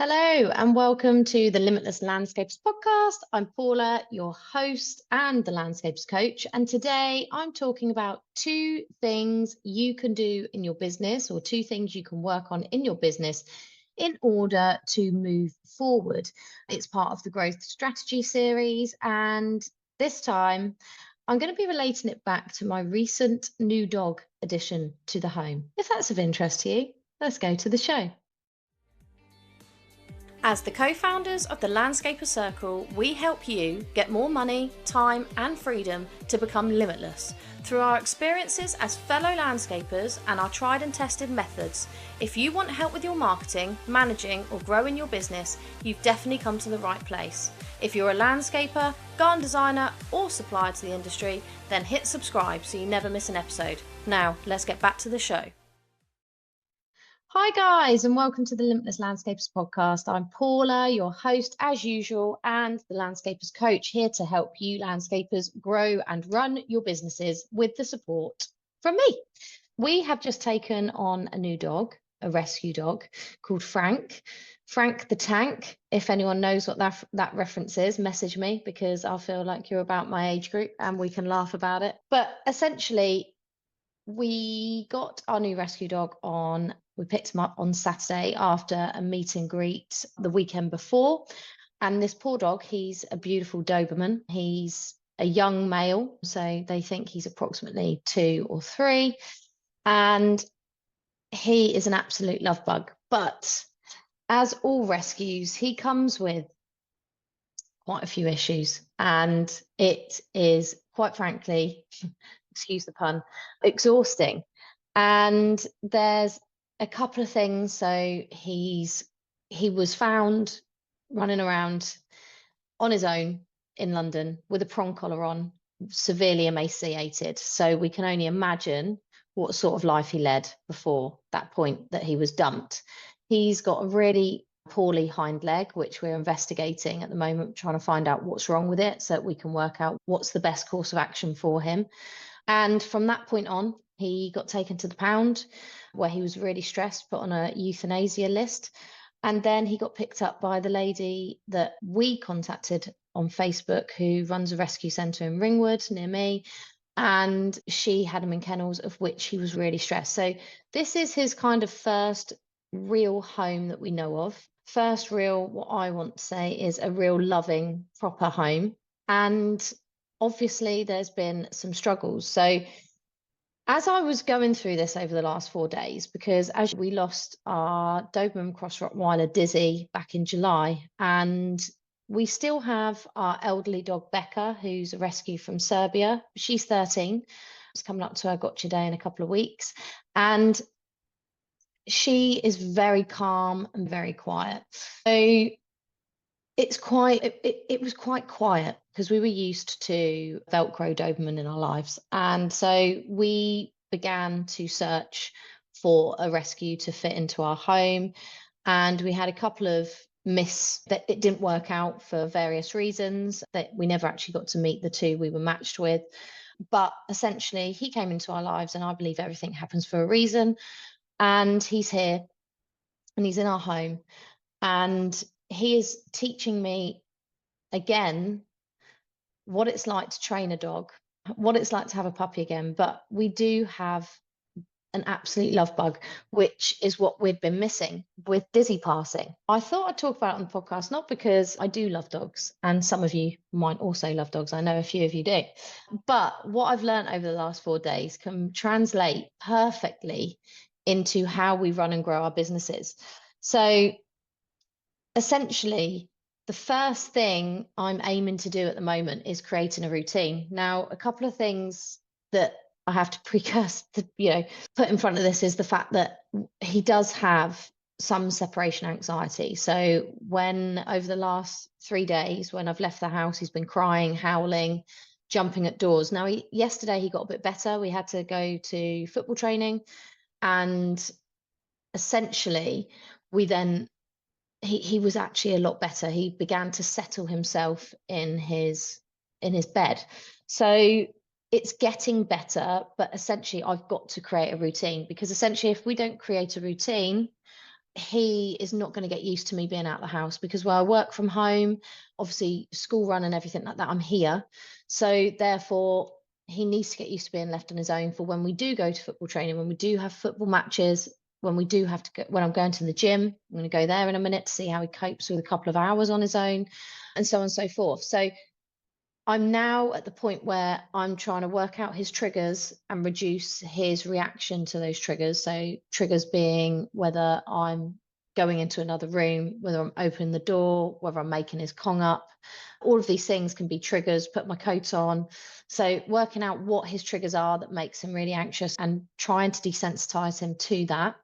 Hello and welcome to the Limitless Landscapers Podcast. I'm Paula, your host and the landscapers coach. And today I'm talking about two things you can do in your business, or two things you can work on in your business in order to move forward. It's part of the growth strategy series. And this time I'm going to be relating it back to my recent new dog addition to the home. If that's of interest to you, let's go to the show. As the co-founders of the Landscaper Circle, we help you get more money, time and freedom to become limitless. Through our experiences as fellow landscapers and our tried and tested methods, if you want help with your marketing, managing or growing your business, you've definitely come to the right place. If you're a landscaper, garden designer or supplier to the industry, then hit subscribe so you never miss an episode. Now, let's get back to the show. Hi guys, and welcome to the Limitless Landscapers Podcast. I'm Paula, your host as usual, and the landscapers coach, here to help you landscapers grow and run your businesses with the support from me. We have just taken on a new dog, a rescue dog called Frank the Tank. If anyone knows what that reference is, message me, because I feel like you're about my age group and we can laugh about it. But essentially, we got our new rescue dog we picked him up on Saturday after a meet and greet the weekend before. And this poor dog, he's a beautiful Doberman. He's a young male, so they think he's approximately 2 or 3. And he is an absolute love bug. But as all rescues, he comes with quite a few issues. And it is, quite frankly, excuse the pun, exhausting. And there's a couple of things. So he was found running around on his own in London with a prong collar on, severely emaciated. So we can only imagine what sort of life he led before that point that he was dumped. He's got a really poorly hind leg, which we're investigating at the moment, trying to find out what's wrong with it so that we can work out what's the best course of action for him. And from that point on, he got taken to the pound, where he was really stressed, put on a euthanasia list. And then he got picked up by the lady that we contacted on Facebook, who runs a rescue centre in Ringwood near me. And she had him in kennels, of which he was really stressed. So this is his kind of first real home that we know of. First real, what I want to say is a real loving, proper home. And obviously there's been some struggles. So as I was going through this over the last 4 days, because as we lost our Doberman Cross Rottweiler Dizzy back in July, and we still have our elderly dog Becca, who's a rescue from Serbia. She's 13. It's coming up to her gotcha day in a couple of weeks. And she is very calm and very quiet. So it was quite quiet because we were used to Velcro Doberman in our lives. And so we began to search for a rescue to fit into our home. And we had a couple of that it didn't work out for various reasons, that we never actually got to meet the two we were matched with. But essentially, he came into our lives, and I believe everything happens for a reason. And he's here and he's in our home. And he is teaching me again what it's like to train a dog, what it's like to have a puppy again. But we do have an absolute love bug, which is what we've been missing with Dizzy passing. I thought I'd talk about it on the podcast, not because I do love dogs, and some of you might also love dogs. I know a few of you do. But what I've learned over the last 4 days can translate perfectly into how we run and grow our businesses. So essentially, the first thing I'm aiming to do at the moment is creating a routine. Now, a couple of things that I have to put in front of this is the fact that he does have some separation anxiety. So when over the last 3 days, when I've left the house, he's been crying, howling, jumping at doors. Now, yesterday he got a bit better. We had to go to football training, and essentially he was actually a lot better. He began to settle himself in his bed. So it's getting better, but essentially I've got to create a routine, because essentially if we don't create a routine, he is not going to get used to me being out of the house, because where I work from home, obviously school run and everything like that, I'm here. So therefore, he needs to get used to being left on his own for when we do go to football training, when we do have football matches, when we do have to go, when I'm going to the gym. I'm going to go there in a minute to see how he copes with a couple of hours on his own, and so on and so forth. So I'm now at the point where I'm trying to work out his triggers and reduce his reaction to those triggers. So triggers being whether I'm going into another room, whether I'm opening the door, whether I'm making his Kong up. All of these things can be triggers, put my coat on. So working out what his triggers are that makes him really anxious and trying to desensitize him to that.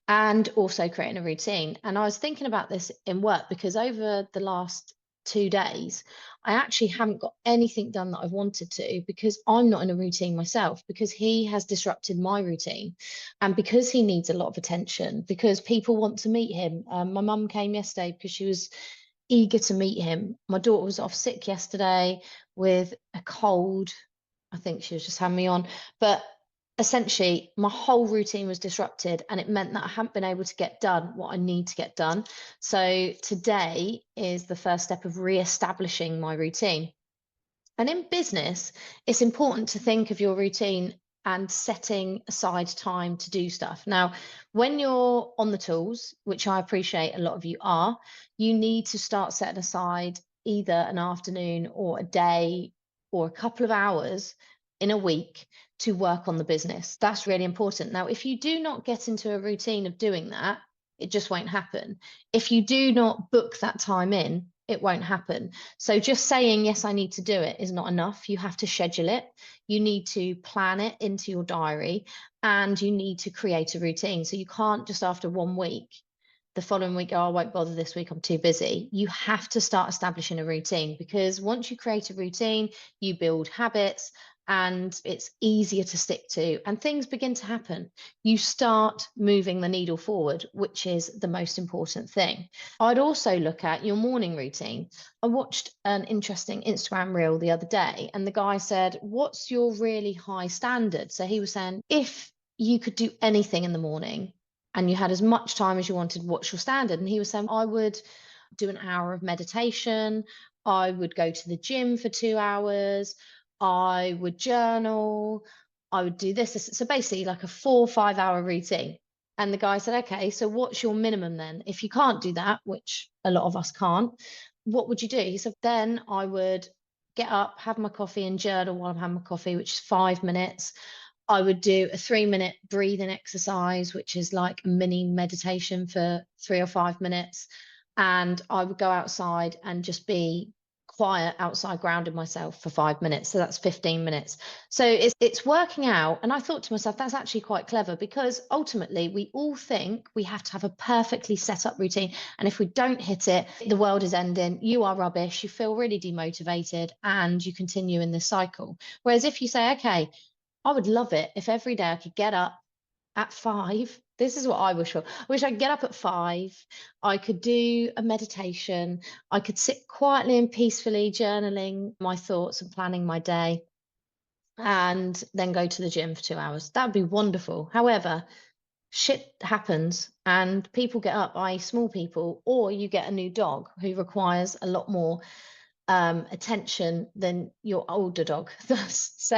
And also creating a routine. And I was thinking about this in work because over the last 2 days, I actually haven't got anything done that I've wanted to, because I'm not in a routine myself, because he has disrupted my routine, and because he needs a lot of attention, because people want to meet him. My mum came yesterday because she was eager to meet him. My daughter was off sick yesterday with a cold. I think she was just having me on. But essentially, my whole routine was disrupted, and it meant that I haven't been able to get done what I need to get done. So today is the first step of re-establishing my routine. And in business, it's important to think of your routine and setting aside time to do stuff. Now, when you're on the tools, which I appreciate a lot of you are, you need to start setting aside either an afternoon or a day or a couple of hours in a week to work on the business. That's really important. Now, if you do not get into a routine of doing that, it just won't happen. If you do not book that time in, it won't happen. So just saying, yes, I need to do it is not enough. You have to schedule it. You need to plan it into your diary, and you need to create a routine. So you can't just after 1 week, the following week, oh, I won't bother this week, I'm too busy. You have to start establishing a routine, because once you create a routine, you build habits, and it's easier to stick to, and things begin to happen. You start moving the needle forward, which is the most important thing. I'd also look at your morning routine. I watched an interesting Instagram reel the other day, and the guy said, what's your really high standard? So he was saying, if you could do anything in the morning and you had as much time as you wanted, what's your standard? And he was saying, I would do an hour of meditation. I would go to the gym for 2 hours. I would journal. I would do this. So basically like a 4 or 5 hour routine. And the guy said, okay, so what's your minimum then? If you can't do that, which a lot of us can't, what would you do? He said, then I would get up, have my coffee and journal while I'm having my coffee, which is 5 minutes. I would do a 3-minute breathing exercise, which is like a mini meditation for 3 or 5 minutes. And I would go outside and just be quiet outside, grounding myself for 5 minutes. So that's 15 minutes. So it's working out. And I thought to myself, that's actually quite clever, because ultimately we all think we have to have a perfectly set up routine. And if we don't hit it, the world is ending. You are rubbish. You feel really demotivated, and you continue in this cycle. Whereas if you say, okay, I would love it if every day I could get up at 5. This is what I wish for. I wish I could get up at 5. I could do a meditation. I could sit quietly and peacefully journaling my thoughts and planning my day, and then go to the gym for 2 hours. That would be wonderful. However, shit happens and people get up, i.e. small people, or you get a new dog who requires a lot more attention than your older dog does. So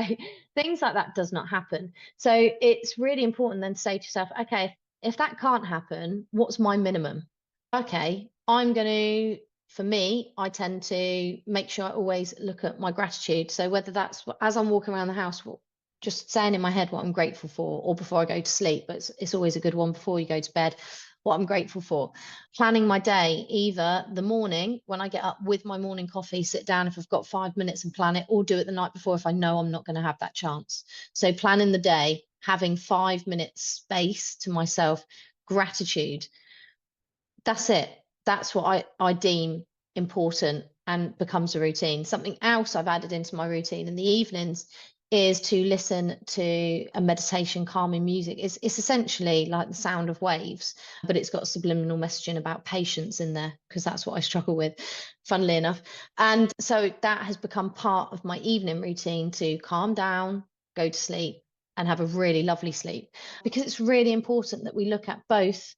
things like that does not happen. So it's really important then to say to yourself, okay, if that can't happen, what's my minimum? Okay, for me, I tend to make sure I always look at my gratitude. So whether that's as I'm walking around the house, just saying in my head what I'm grateful for, or before I go to sleep, but it's always a good one before you go to bed, what I'm grateful for. Planning my day, either the morning when I get up with my morning coffee, sit down if I've got 5 minutes and plan it, or do it the night before if I know I'm not going to have that chance. So planning the day, having 5 minutes space to myself, gratitude. That's it. That's what I deem important and becomes a routine. Something else I've added into my routine in the evenings is to listen to a meditation calming music. It's essentially like the sound of waves, but it's got subliminal messaging about patience in there, because that's what I struggle with, funnily enough. And so that has become part of my evening routine, to calm down, go to sleep, and have a really lovely sleep, because it's really important that we look at both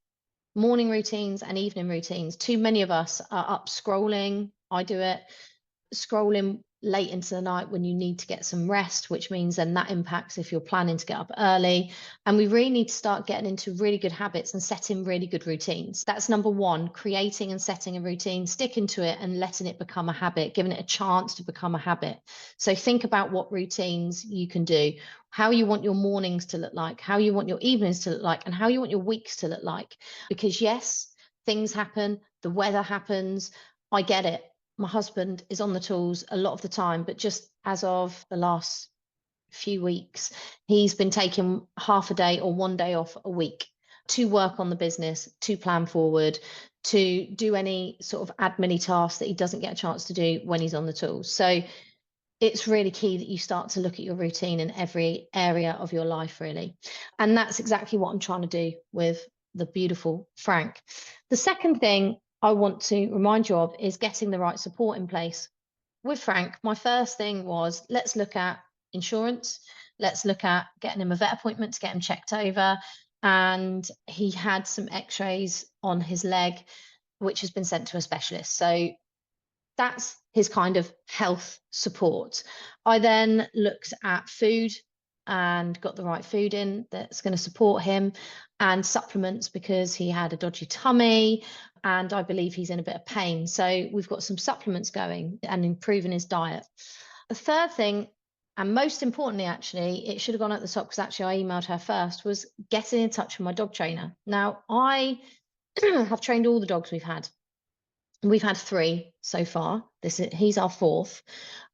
morning routines and evening routines. Too many of us are up scrolling. I do it, scrolling late into the night when you need to get some rest, which means then that impacts if you're planning to get up early. And we really need to start getting into really good habits and setting really good routines. That's number one, creating and setting a routine, sticking to it and letting it become a habit, giving it a chance to become a habit. So think about what routines you can do, how you want your mornings to look like, how you want your evenings to look like, and how you want your weeks to look like. Because yes, things happen, the weather happens, I get it. My husband is on the tools a lot of the time, but just as of the last few weeks, he's been taking half a day or one day off a week to work on the business, to plan forward, to do any sort of admin tasks that he doesn't get a chance to do when he's on the tools. So it's really key that you start to look at your routine in every area of your life, really. And that's exactly what I'm trying to do with the beautiful Frank. The second thing I want to remind you of is getting the right support in place. With Frank, my first thing was, let's look at insurance. Let's look at getting him a vet appointment to get him checked over. And he had some x-rays on his leg, which has been sent to a specialist. So that's his kind of health support. I then looked at food and got the right food in that's going to support him, and supplements because he had a dodgy tummy and I believe he's in a bit of pain. So we've got some supplements going and improving his diet. The third thing, and most importantly, actually, it should have gone at the top because actually I emailed her first, was getting in touch with my dog trainer. Now, I have trained all the dogs we've had. We've had 3 so far. He's our 4th.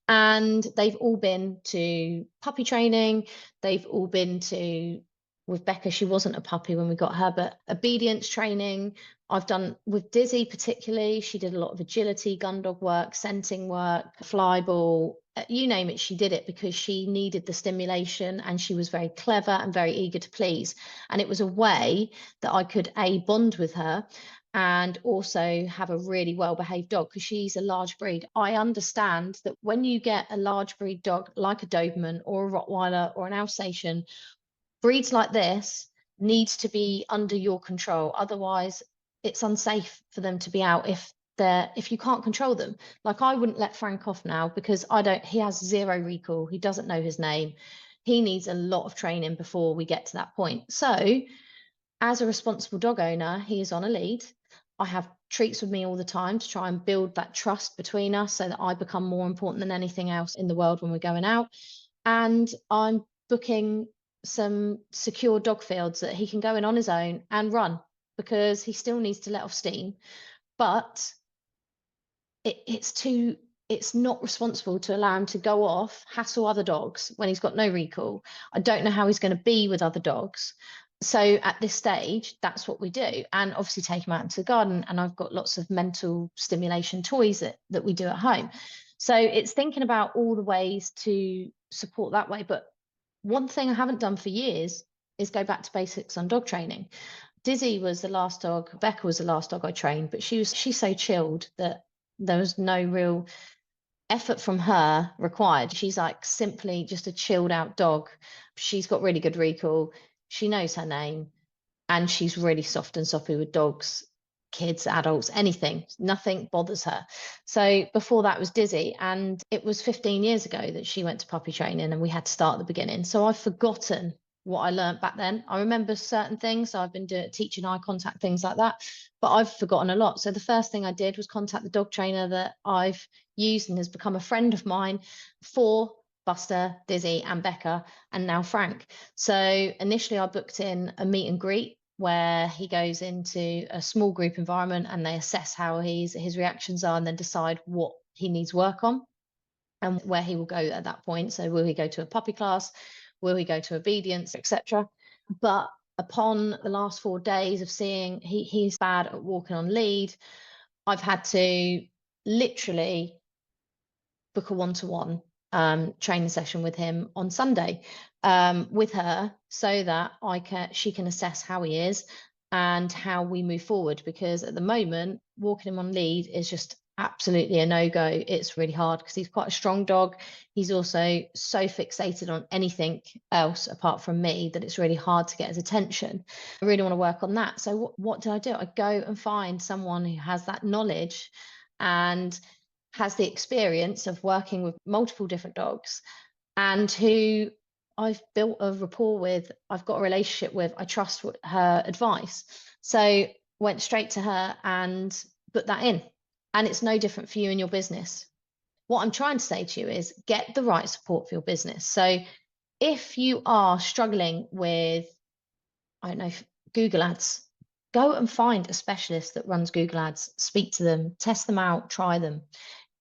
And they've all been to puppy training. They've all been to, with Becca, she wasn't a puppy when we got her, but obedience training. I've done with Dizzy particularly. She did a lot of agility, gun dog work, scenting work, fly ball, you name it, she did it because she needed the stimulation and she was very clever and very eager to please. And it was a way that I could bond with her and also have a really well-behaved dog because she's a large breed. I understand that when you get a large breed dog like a Doberman or a Rottweiler or an Alsatian, breeds like this needs to be under your control. Otherwise, it's unsafe for them to be out if you can't control them. Like, I wouldn't let Frank off now because he has 0 recall. He doesn't know his name. He needs a lot of training before we get to that point. So as a responsible dog owner, he is on a lead. I have treats with me all the time to try and build that trust between us so that I become more important than anything else in the world when we're going out. And I'm booking some secure dog fields that he can go in on his own and run because he still needs to let off steam. But it's not responsible to allow him to go off, hassle other dogs when he's got no recall. I don't know how he's going to be with other dogs. So at this stage, that's what we do. And obviously take him out into the garden. And I've got lots of mental stimulation toys that we do at home. So it's thinking about all the ways to support that way. But one thing I haven't done for years is go back to basics on dog training. Dizzy was the last dog, Becca was the last dog I trained, but she's so chilled that there was no real effort from her required. She's like simply just a chilled out dog. She's got really good recall. She knows her name and she's really soft and soppy with dogs, kids, adults, anything. Nothing bothers her. So before that was Dizzy, and it was 15 years ago that she went to puppy training and we had to start at the beginning. So I've forgotten what I learned back then. I remember certain things. So I've been teaching eye contact, things like that, but I've forgotten a lot. So the first thing I did was contact the dog trainer that I've used and has become a friend of mine for Buster, Dizzy and Becca, and now Frank. So initially I booked in a meet and greet where he goes into a small group environment and they assess how his reactions are and then decide what he needs work on and where he will go at that point. So will he go to a puppy class? Will he go to obedience, etc.? But upon the last 4 days of seeing he's bad at walking on lead, I've had to literally book a one-to-one training session with him on Sunday with her so that she can assess how he is and how we move forward, because at the moment walking him on lead is just absolutely a no-go. It's really hard because he's quite a strong dog. He's also so fixated on anything else apart from me that it's really hard to get his attention. I really want to work on that. So what do? I go and find someone who has that knowledge and has the experience of working with multiple different dogs, and who I've built a rapport with, I've got a relationship with, I trust her advice. So went straight to her and put that in. And it's no different for you in your business. What I'm trying to say to you is get the right support for your business. So if you are struggling with, I don't know, Google ads, go and find a specialist that runs Google ads, speak to them, test them out, try them.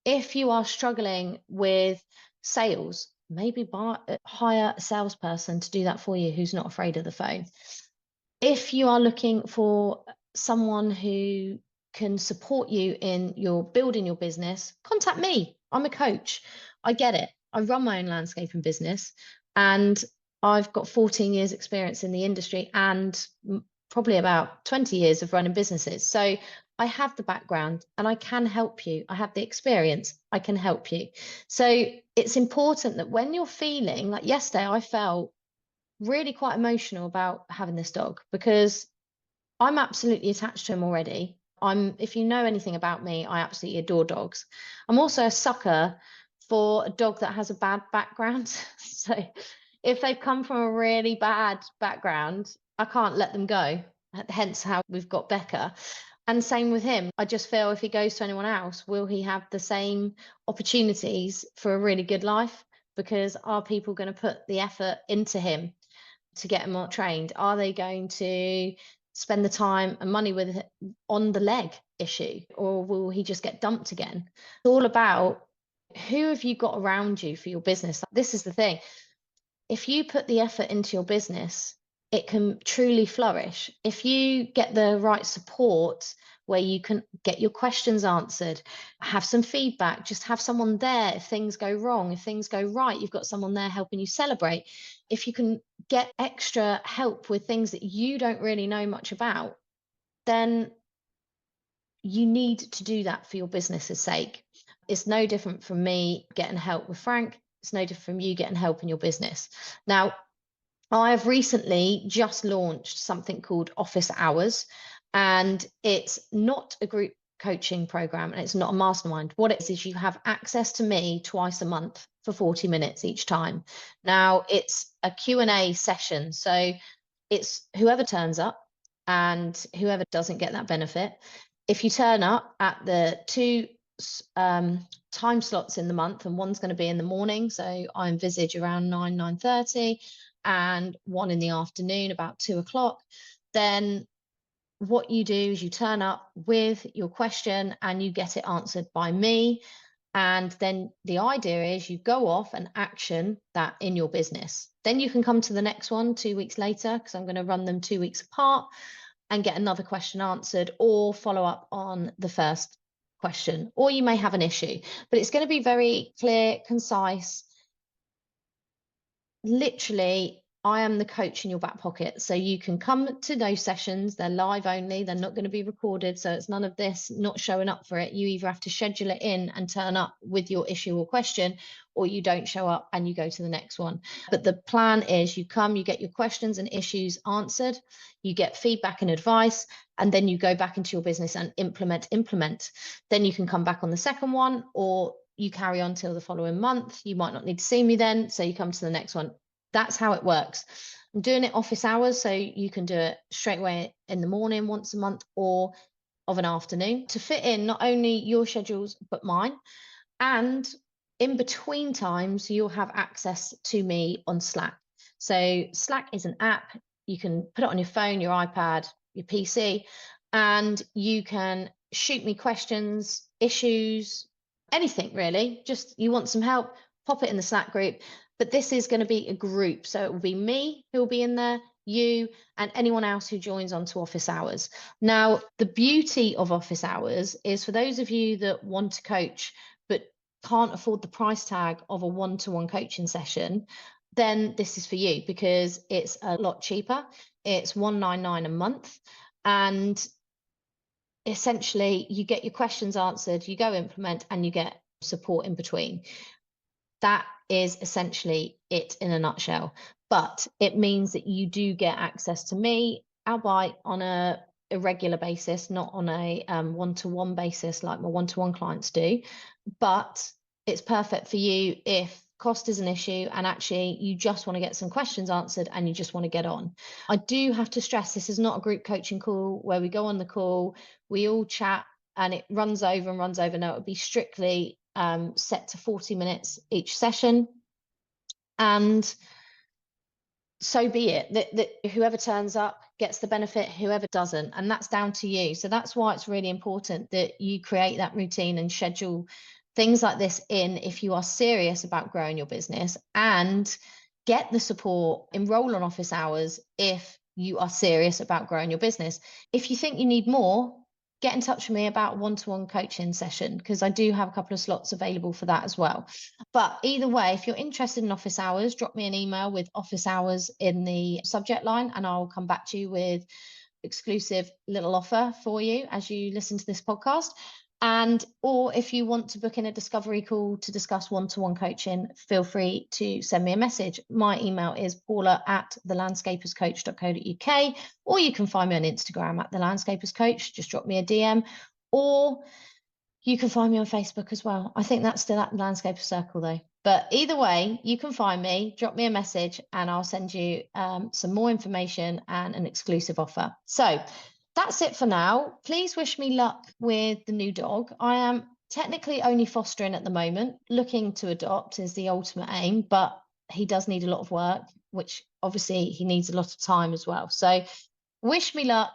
If you are struggling with sales, maybe hire a salesperson to do that for you who's not afraid of the phone. If you are looking for someone who can support you in your building your business, contact me. I'm a coach. I get it. I run my own landscaping business and I've got 14 years experience in the industry and probably about 20 years of running businesses. So I have the background and I can help you. I have the experience. I can help you. So it's important that when you're feeling like yesterday, I felt really quite emotional about having this dog because I'm absolutely attached to him already. If you know anything about me, I absolutely adore dogs. I'm also a sucker for a dog that has a bad background. So if they've come from a really bad background, I can't let them go. Hence how we've got Becca. And same with him. I just feel if he goes to anyone else, will he have the same opportunities for a really good life? Because are people going to put the effort into him to get him more trained? Are they going to spend the time and money with it on the leg issue, or will he just get dumped again? It's all about who have you got around you for your business. This is the thing. If you put the effort into your business, it can truly flourish. If you get the right support where you can get your questions answered, have some feedback, just have someone there if things go wrong, if things go right, you've got someone there helping you celebrate. If you can get extra help with things that you don't really know much about, then you need to do that for your business's sake. It's no different from me getting help with Frank. It's no different from you getting help in your business. Now, I have recently just launched something called Office Hours, and it's not a group coaching program and it's not a mastermind. What it is you have access to me twice a month for 40 minutes each time. Now, it's a Q&A session, so it's whoever turns up and whoever doesn't get that benefit. If you turn up at the two time slots in the month, and one's going to be in the morning, so I envisage around 9:30, and one in the afternoon about 2:00, then what you do is you turn up with your question and you get it answered by me. And then the idea is you go off and action that in your business. Then you can come to the next one 2 weeks later, because I'm going to run them 2 weeks apart, and get another question answered or follow up on the first question. Or you may have an issue, but it's going to be very clear, concise. Literally, I am the coach in your back pocket. So you can come to those sessions. They're live only. They're not going to be recorded. So it's none of this not showing up for it. You either have to schedule it in and turn up with your issue or question, or you don't show up and you go to the next one. But the plan is you come, you get your questions and issues answered, you get feedback and advice, and then you go back into your business and implement. Then you can come back on the second one, or you carry on till the following month. You might not need to see me then, so you come to the next one. That's how it works. I'm doing it office hours, so you can do it straight away in the morning once a month or of an afternoon to fit in not only your schedules but mine. And in between times, you'll have access to me on Slack. So Slack is an app. You can put it on your phone, your iPad, your PC, and you can shoot me questions, issues, anything really. Just you want some help, pop it in the Slack group. But this is going to be a group. So it will be me who will be in there, you, and anyone else who joins onto Office Hours. Now, the beauty of Office Hours is for those of you that want to coach, but can't afford the price tag of a one-to-one coaching session, then this is for you because it's a lot cheaper. It's $199 a month. And essentially you get your questions answered, you go implement, and you get support in between. That is essentially it in a nutshell. But it means that you do get access to me, albeit on a irregular basis, not on a one-to-one basis like my one-to-one clients do. But it's perfect for you if cost is an issue and actually you just want to get some questions answered and you just want to get on. I do have to stress, this is not a group coaching call where we go on the call, we all chat and it runs over and runs over. No, it would be strictly set to 40 minutes each session. And so be it, that whoever turns up gets the benefit, whoever doesn't, and that's down to you. So that's why it's really important that you create that routine and schedule things like this in if you are serious about growing your business, and get the support, enroll on office hours if you are serious about growing your business. If you think you need more, get in touch with me about a one-to-one coaching session, because I do have a couple of slots available for that as well. But either way, if you're interested in office hours, drop me an email with office hours in the subject line and I'll come back to you with exclusive little offer for you as you listen to this podcast. And or if you want to book in a discovery call to discuss one-to-one coaching, feel free to send me a message. My email is paula@thelandscaperscoach.co.uk, or you can find me on Instagram at thelandscaperscoach. Just drop me a DM, or you can find me on Facebook as well. I think that's still at the Landscaper Circle though. But either way, you can find me, drop me a message, and I'll send you some more information and an exclusive offer. So that's it for now. Please wish me luck with the new dog. I am technically only fostering at the moment. Looking to adopt is the ultimate aim, but he does need a lot of work, which obviously he needs a lot of time as well. So wish me luck,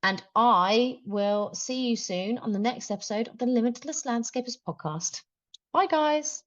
and I will see you soon on the next episode of the Limitless Landscapers Podcast. Bye, guys.